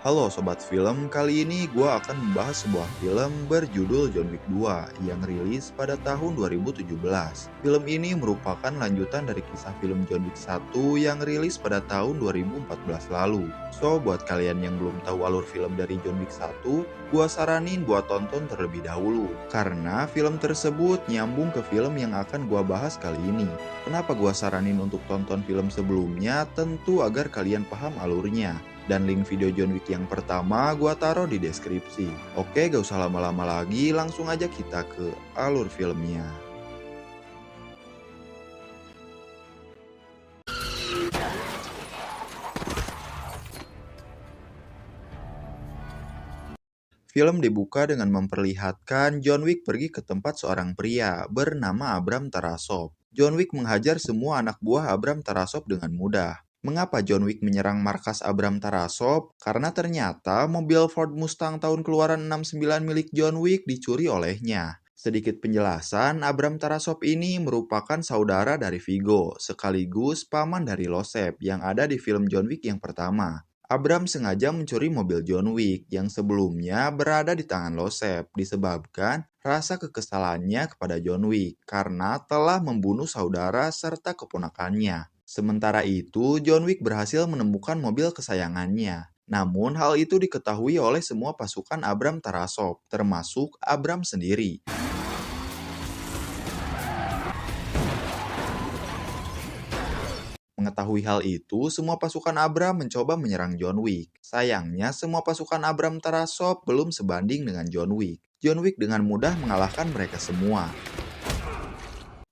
Halo Sobat Film, kali ini gue akan membahas sebuah film berjudul John Wick 2 yang rilis pada tahun 2017. Film ini merupakan lanjutan dari kisah film John Wick 1 yang rilis pada tahun 2014 lalu. So, buat kalian yang belum tahu alur film dari John Wick 1, gue saranin buat tonton terlebih dahulu. Karena film tersebut nyambung ke film yang akan gue bahas kali ini. Kenapa gue saranin untuk tonton film sebelumnya? Tentu agar kalian paham alurnya. Dan link video John Wick yang pertama gua taruh di deskripsi. Oke, gak usah lama-lama lagi, langsung aja kita ke alur filmnya. Film dibuka dengan memperlihatkan John Wick pergi ke tempat seorang pria bernama Abram Tarasov. John Wick menghajar semua anak buah Abram Tarasov dengan mudah. Mengapa John Wick menyerang markas Abram Tarasov? Karena ternyata mobil Ford Mustang tahun keluaran 69 milik John Wick dicuri olehnya. Sedikit penjelasan, Abram Tarasov ini merupakan saudara dari Vigo, sekaligus paman dari Losep yang ada di film John Wick yang pertama. Abram sengaja mencuri mobil John Wick yang sebelumnya berada di tangan Losep disebabkan rasa kekesalannya kepada John Wick karena telah membunuh saudara serta keponakannya. Sementara itu, John Wick berhasil menemukan mobil kesayangannya. Namun hal itu diketahui oleh semua pasukan Abram Tarasov, termasuk Abram sendiri. Mengetahui hal itu, semua pasukan Abram mencoba menyerang John Wick. Sayangnya, semua pasukan Abram Tarasov belum sebanding dengan John Wick. John Wick dengan mudah mengalahkan mereka semua.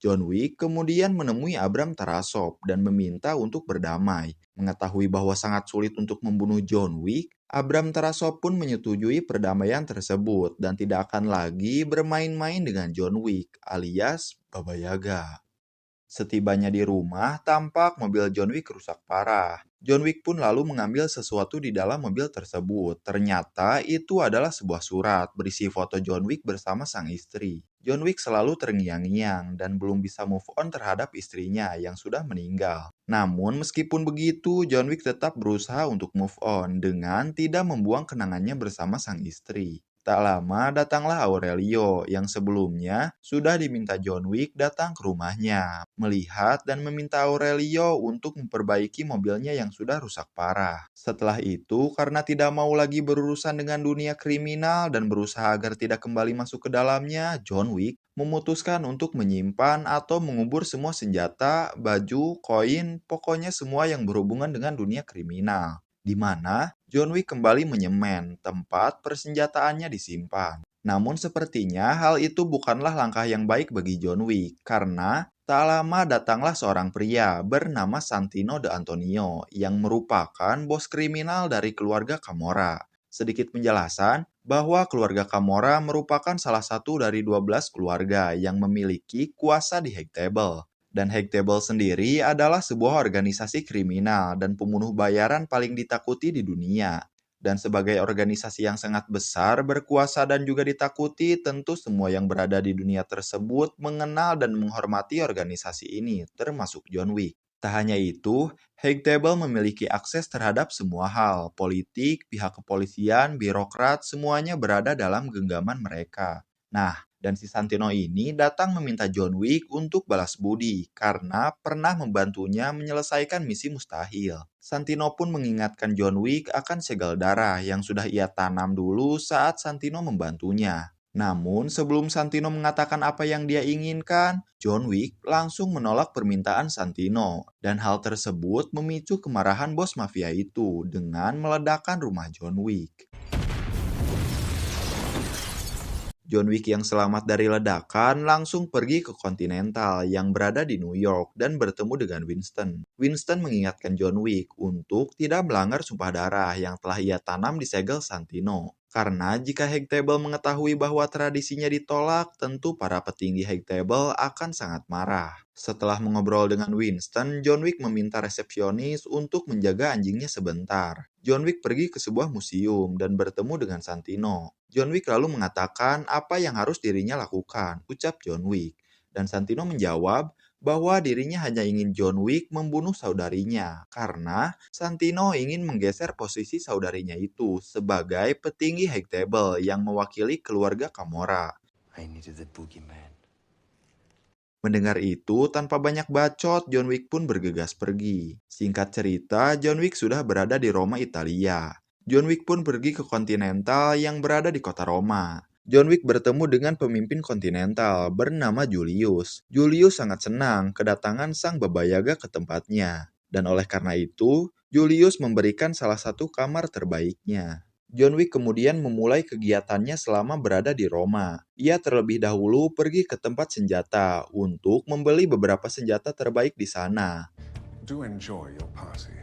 John Wick kemudian menemui Abram Tarasov dan meminta untuk berdamai. Mengetahui bahwa sangat sulit untuk membunuh John Wick, Abram Tarasov pun menyetujui perdamaian tersebut dan tidak akan lagi bermain-main dengan John Wick alias Baba Yaga. Setibanya di rumah, tampak mobil John Wick rusak parah. John Wick pun lalu mengambil sesuatu di dalam mobil tersebut. Ternyata itu adalah sebuah surat berisi foto John Wick bersama sang istri. John Wick selalu terngiang-ngiang dan belum bisa move on terhadap istrinya yang sudah meninggal. Namun meskipun begitu, John Wick tetap berusaha untuk move on dengan tidak membuang kenangannya bersama sang istri. Tak lama datanglah Aurelio yang sebelumnya sudah diminta John Wick datang ke rumahnya, melihat dan meminta Aurelio untuk memperbaiki mobilnya yang sudah rusak parah. Setelah itu, karena tidak mau lagi berurusan dengan dunia kriminal dan berusaha agar tidak kembali masuk ke dalamnya, John Wick memutuskan untuk menyimpan atau mengubur semua senjata, baju, koin, pokoknya semua yang berhubungan dengan dunia kriminal. Di mana John Wick kembali menyemen tempat persenjataannya disimpan. Namun sepertinya hal itu bukanlah langkah yang baik bagi John Wick, karena tak lama datanglah seorang pria bernama Santino de Antonio yang merupakan bos kriminal dari keluarga Camorra. Sedikit penjelasan bahwa keluarga Camorra merupakan salah satu dari 12 keluarga yang memiliki kuasa di High Table. Dan High Table sendiri adalah sebuah organisasi kriminal dan pembunuh bayaran paling ditakuti di dunia. Dan sebagai organisasi yang sangat besar, berkuasa dan juga ditakuti, tentu semua yang berada di dunia tersebut mengenal dan menghormati organisasi ini, termasuk John Wick. Tak hanya itu, High Table memiliki akses terhadap semua hal, politik, pihak kepolisian, birokrat, semuanya berada dalam genggaman mereka. Nah, dan si Santino ini datang meminta John Wick untuk balas budi karena pernah membantunya menyelesaikan misi mustahil. Santino pun mengingatkan John Wick akan segel darah yang sudah ia tanam dulu saat Santino membantunya. Namun sebelum Santino mengatakan apa yang dia inginkan, John Wick langsung menolak permintaan Santino. Dan hal tersebut memicu kemarahan bos mafia itu dengan meledakkan rumah John Wick. John Wick yang selamat dari ledakan langsung pergi ke Continental yang berada di New York dan bertemu dengan Winston. Winston mengingatkan John Wick untuk tidak melanggar sumpah darah yang telah ia tanam di segel Santino. Karena jika High Table mengetahui bahwa tradisinya ditolak, tentu para petinggi High Table akan sangat marah. Setelah mengobrol dengan Winston, John Wick meminta resepsionis untuk menjaga anjingnya sebentar. John Wick pergi ke sebuah museum dan bertemu dengan Santino. John Wick lalu mengatakan apa yang harus dirinya lakukan, ucap John Wick. Dan Santino menjawab bahwa dirinya hanya ingin John Wick membunuh saudarinya karena Santino ingin menggeser posisi saudarinya itu sebagai petinggi High Table yang mewakili keluarga Gamora. I needed the boogeyman. Mendengar itu, tanpa banyak bacot, John Wick pun bergegas pergi. Singkat cerita, John Wick sudah berada di Roma, Italia. John Wick pun pergi ke Continental yang berada di kota Roma. John Wick bertemu dengan pemimpin Continental bernama Julius. Julius sangat senang kedatangan sang Baba Yaga ke tempatnya. Dan oleh karena itu, Julius memberikan salah satu kamar terbaiknya. John Wick kemudian memulai kegiatannya selama berada di Roma. Ia terlebih dahulu pergi ke tempat senjata untuk membeli beberapa senjata terbaik di sana. Do enjoy your party.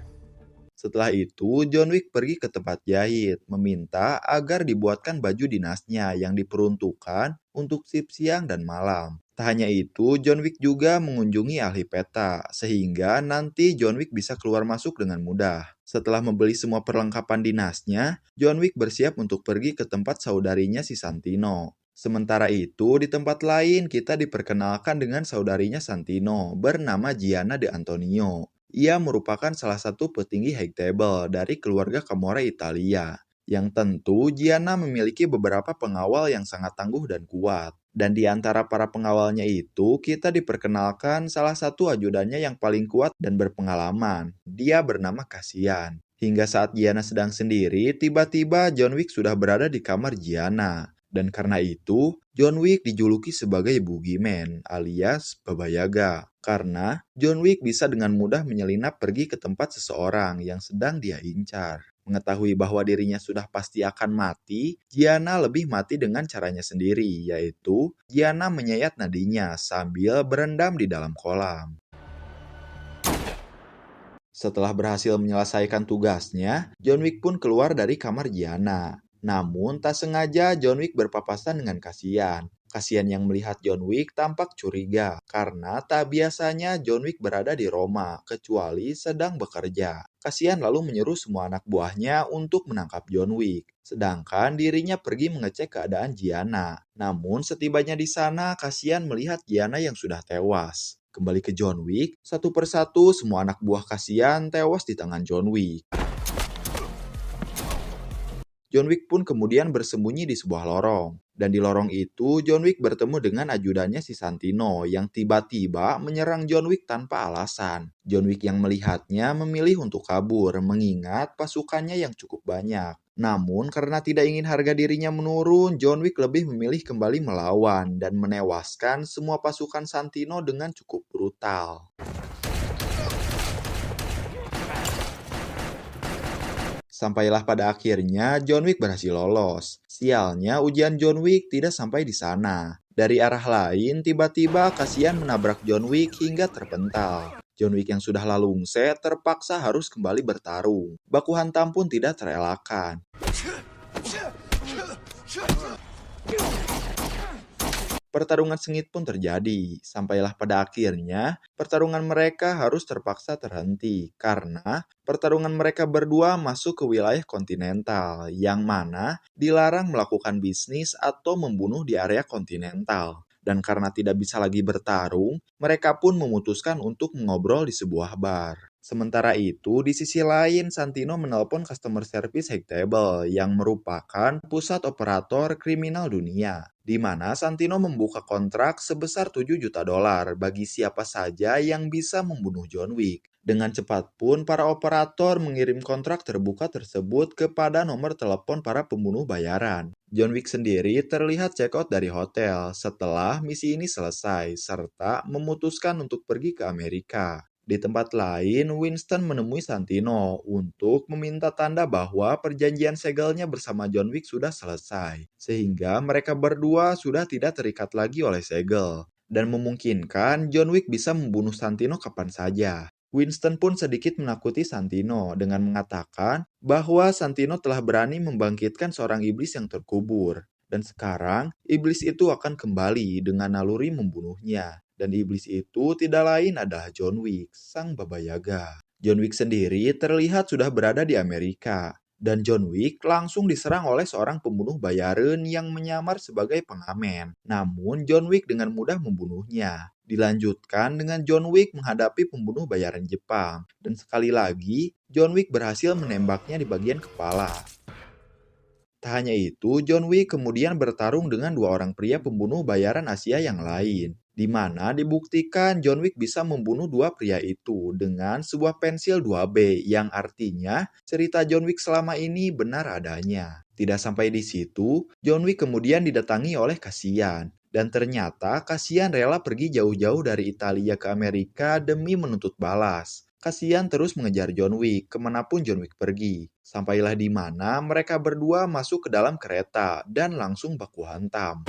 Setelah itu, John Wick pergi ke tempat jahit, meminta agar dibuatkan baju dinasnya yang diperuntukkan untuk shift siang dan malam. Tak hanya itu, John Wick juga mengunjungi ahli peta, sehingga nanti John Wick bisa keluar masuk dengan mudah. Setelah membeli semua perlengkapan dinasnya, John Wick bersiap untuk pergi ke tempat saudarinya si Santino. Sementara itu, di tempat lain kita diperkenalkan dengan saudarinya Santino, bernama Gianna De Antonio. Ia merupakan salah satu petinggi High Table dari keluarga Gamora Italia. Yang tentu, Gianna memiliki beberapa pengawal yang sangat tangguh dan kuat. Dan di antara para pengawalnya itu, kita diperkenalkan salah satu ajudannya yang paling kuat dan berpengalaman. Dia bernama Cassian. Hingga saat Gianna sedang sendiri, tiba-tiba John Wick sudah berada di kamar Gianna. Dan karena itu, John Wick dijuluki sebagai Boogeyman alias Baba Yaga. Karena John Wick bisa dengan mudah menyelinap pergi ke tempat seseorang yang sedang dia incar. Mengetahui bahwa dirinya sudah pasti akan mati, Gianna lebih mati dengan caranya sendiri, yaitu Gianna menyayat nadinya sambil berendam di dalam kolam. Setelah berhasil menyelesaikan tugasnya, John Wick pun keluar dari kamar Gianna. Namun, tak sengaja John Wick berpapasan dengan Cassian. Cassian yang melihat John Wick tampak curiga karena tak biasanya John Wick berada di Roma kecuali sedang bekerja. Cassian lalu menyuruh semua anak buahnya untuk menangkap John Wick. Sedangkan dirinya pergi mengecek keadaan Gianna. Namun setibanya di sana, Cassian melihat Gianna yang sudah tewas. Kembali ke John Wick, satu persatu semua anak buah Cassian tewas di tangan John Wick. John Wick pun kemudian bersembunyi di sebuah lorong. Dan di lorong itu, John Wick bertemu dengan ajudannya si Santino yang tiba-tiba menyerang John Wick tanpa alasan. John Wick yang melihatnya memilih untuk kabur mengingat pasukannya yang cukup banyak. Namun karena tidak ingin harga dirinya menurun, John Wick lebih memilih kembali melawan dan menewaskan semua pasukan Santino dengan cukup brutal. Sampailah pada akhirnya John Wick berhasil lolos. Sialnya ujian John Wick tidak sampai di sana. Dari arah lain, tiba-tiba Cassian menabrak John Wick hingga terpental. John Wick yang sudah lalungse terpaksa harus kembali bertarung. Baku hantam pun tidak terelakkan. Pertarungan sengit pun terjadi. Sampailah pada akhirnya, pertarungan mereka harus terpaksa terhenti karena pertarungan mereka berdua masuk ke wilayah kontinental, yang mana dilarang melakukan bisnis atau membunuh di area kontinental. Dan karena tidak bisa lagi bertarung, mereka pun memutuskan untuk mengobrol di sebuah bar. Sementara itu, di sisi lain, Santino menelpon customer service High Table yang merupakan pusat operator kriminal dunia, di mana Santino membuka kontrak sebesar 7 juta dolar bagi siapa saja yang bisa membunuh John Wick. Dengan cepat pun, para operator mengirim kontrak terbuka tersebut kepada nomor telepon para pembunuh bayaran. John Wick sendiri terlihat check out dari hotel setelah misi ini selesai, serta memutuskan untuk pergi ke Amerika. Di tempat lain, Winston menemui Santino untuk meminta tanda bahwa perjanjian segelnya bersama John Wick sudah selesai, sehingga mereka berdua sudah tidak terikat lagi oleh segel, dan memungkinkan John Wick bisa membunuh Santino kapan saja. Winston pun sedikit menakuti Santino dengan mengatakan bahwa Santino telah berani membangkitkan seorang iblis yang terkubur, dan sekarang iblis itu akan kembali dengan naluri membunuhnya. Dan iblis itu tidak lain adalah John Wick, sang Baba Yaga. John Wick sendiri terlihat sudah berada di Amerika. Dan John Wick langsung diserang oleh seorang pembunuh bayaran yang menyamar sebagai pengamen. Namun John Wick dengan mudah membunuhnya. Dilanjutkan dengan John Wick menghadapi pembunuh bayaran Jepang. Dan sekali lagi, John Wick berhasil menembaknya di bagian kepala. Tak hanya itu, John Wick kemudian bertarung dengan dua orang pria pembunuh bayaran Asia yang lain, di mana dibuktikan John Wick bisa membunuh dua pria itu dengan sebuah pensil 2B, yang artinya cerita John Wick selama ini benar adanya. Tidak sampai di situ, John Wick kemudian didatangi oleh Cassian. Dan ternyata Cassian rela pergi jauh-jauh dari Italia ke Amerika demi menuntut balas. Cassian terus mengejar John Wick kemanapun John Wick pergi. Sampailah di mana mereka berdua masuk ke dalam kereta dan langsung baku hantam.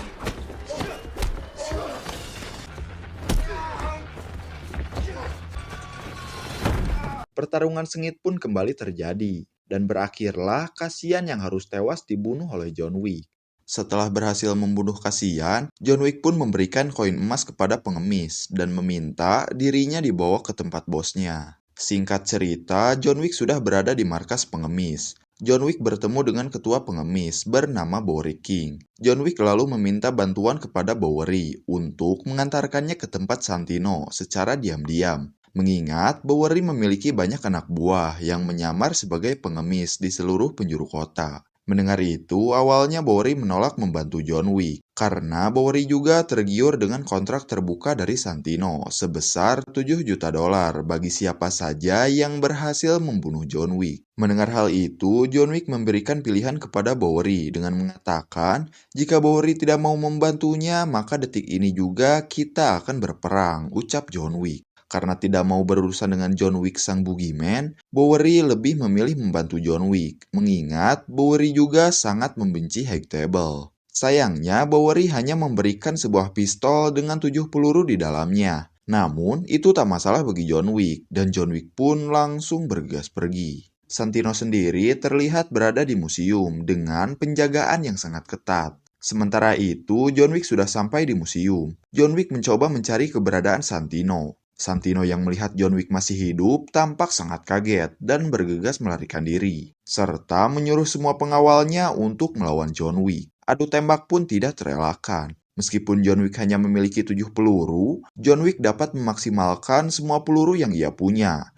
Pertarungan sengit pun kembali terjadi, dan berakhirlah Cassian yang harus tewas dibunuh oleh John Wick. Setelah berhasil membunuh Cassian, John Wick pun memberikan koin emas kepada pengemis dan meminta dirinya dibawa ke tempat bosnya. Singkat cerita, John Wick sudah berada di markas pengemis. John Wick bertemu dengan ketua pengemis bernama Bowery King. John Wick lalu meminta bantuan kepada Bowery untuk mengantarkannya ke tempat Santino secara diam-diam. Mengingat Bowery memiliki banyak anak buah yang menyamar sebagai pengemis di seluruh penjuru kota. Mendengar itu, awalnya Bowery menolak membantu John Wick, karena Bowery juga tergiur dengan kontrak terbuka dari Santino sebesar $7 juta bagi siapa saja yang berhasil membunuh John Wick. Mendengar hal itu, John Wick memberikan pilihan kepada Bowery dengan mengatakan, jika Bowery tidak mau membantunya, maka detik ini juga kita akan berperang, ucap John Wick. Karena tidak mau berurusan dengan John Wick sang boogeyman, Bowery lebih memilih membantu John Wick, mengingat Bowery juga sangat membenci High Table. Sayangnya, Bowery hanya memberikan sebuah pistol dengan 7 peluru di dalamnya. Namun, itu tak masalah bagi John Wick, dan John Wick pun langsung bergegas pergi. Santino sendiri terlihat berada di museum dengan penjagaan yang sangat ketat. Sementara itu, John Wick sudah sampai di museum. John Wick mencoba mencari keberadaan Santino. Santino yang melihat John Wick masih hidup tampak sangat kaget dan bergegas melarikan diri, serta menyuruh semua pengawalnya untuk melawan John Wick. Adu tembak pun tidak terelakkan. Meskipun John Wick hanya memiliki 7 peluru, John Wick dapat memaksimalkan semua peluru yang ia punya.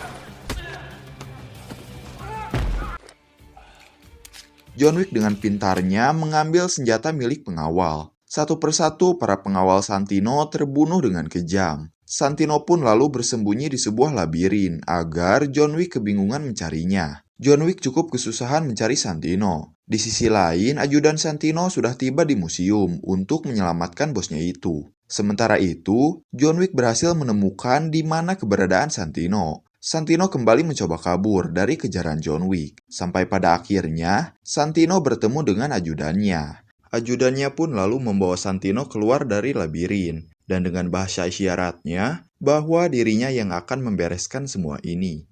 John Wick dengan pintarnya mengambil senjata milik pengawal. Satu persatu para pengawal Santino terbunuh dengan kejam. Santino pun lalu bersembunyi di sebuah labirin agar John Wick kebingungan mencarinya. John Wick cukup kesusahan mencari Santino. Di sisi lain, ajudan Santino sudah tiba di museum untuk menyelamatkan bosnya itu. Sementara itu, John Wick berhasil menemukan di mana keberadaan Santino. Santino kembali mencoba kabur dari kejaran John Wick. Sampai pada akhirnya, Santino bertemu dengan ajudannya. Ajudannya pun lalu membawa Santino keluar dari labirin. Dan dengan bahasa isyaratnya, bahwa dirinya yang akan membereskan semua ini.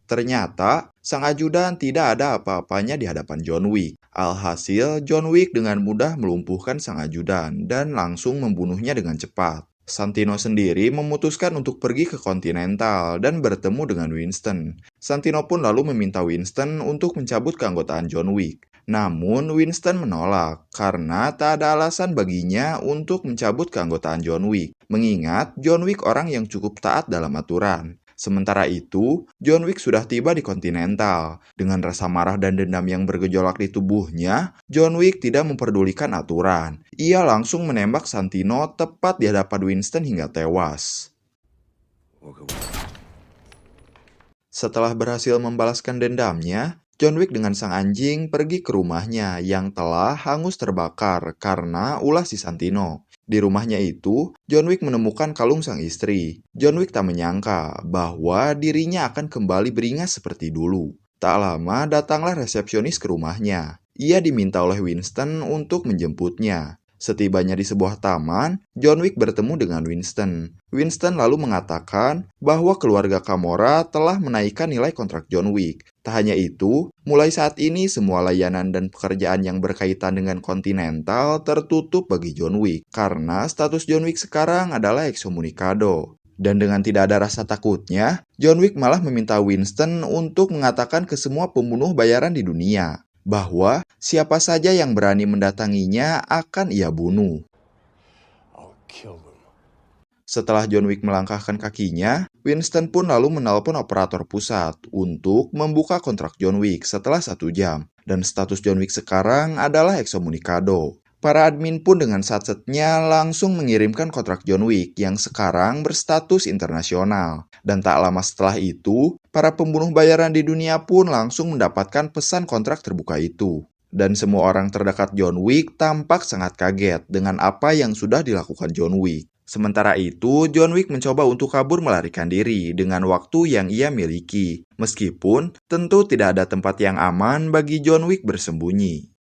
Ternyata, sang ajudan tidak ada apa-apanya di hadapan John Wick. Alhasil, John Wick dengan mudah melumpuhkan sang ajudan dan langsung membunuhnya dengan cepat. Santino sendiri memutuskan untuk pergi ke Continental dan bertemu dengan Winston. Santino pun lalu meminta Winston untuk mencabut keanggotaan John Wick. Namun Winston menolak karena tak ada alasan baginya untuk mencabut keanggotaan John Wick, mengingat John Wick orang yang cukup taat dalam aturan. Sementara itu, John Wick sudah tiba di Continental. Dengan rasa marah dan dendam yang bergejolak di tubuhnya, John Wick tidak memperdulikan aturan. Ia langsung menembak Santino tepat di hadapan Winston hingga tewas. Setelah berhasil membalaskan dendamnya, John Wick dengan sang anjing pergi ke rumahnya yang telah hangus terbakar karena ulah si Santino. Di rumahnya itu, John Wick menemukan kalung sang istri. John Wick tak menyangka bahwa dirinya akan kembali beringas seperti dulu. Tak lama datanglah resepsionis ke rumahnya. Ia diminta oleh Winston untuk menjemputnya. Setibanya di sebuah taman, John Wick bertemu dengan Winston. Winston lalu mengatakan bahwa keluarga Gamora telah menaikkan nilai kontrak John Wick. Tak hanya itu, mulai saat ini semua layanan dan pekerjaan yang berkaitan dengan Continental tertutup bagi John Wick, karena status John Wick sekarang adalah excommunicado. Dan dengan tidak ada rasa takutnya, John Wick malah meminta Winston untuk mengatakan ke semua pembunuh bayaran di dunia bahwa siapa saja yang berani mendatanginya akan ia bunuh. kill them. Setelah John Wick melangkahkan kakinya, Winston pun lalu menelpon operator pusat untuk membuka kontrak John Wick setelah 1 jam. Dan status John Wick sekarang adalah ekskomunikado. Para admin pun dengan satsetnya langsung mengirimkan kontrak John Wick yang sekarang berstatus internasional. Dan tak lama setelah itu, para pembunuh bayaran di dunia pun langsung mendapatkan pesan kontrak terbuka itu. Dan semua orang terdekat John Wick tampak sangat kaget dengan apa yang sudah dilakukan John Wick. Sementara itu, John Wick mencoba untuk kabur melarikan diri dengan waktu yang ia miliki. Meskipun tentu tidak ada tempat yang aman bagi John Wick bersembunyi.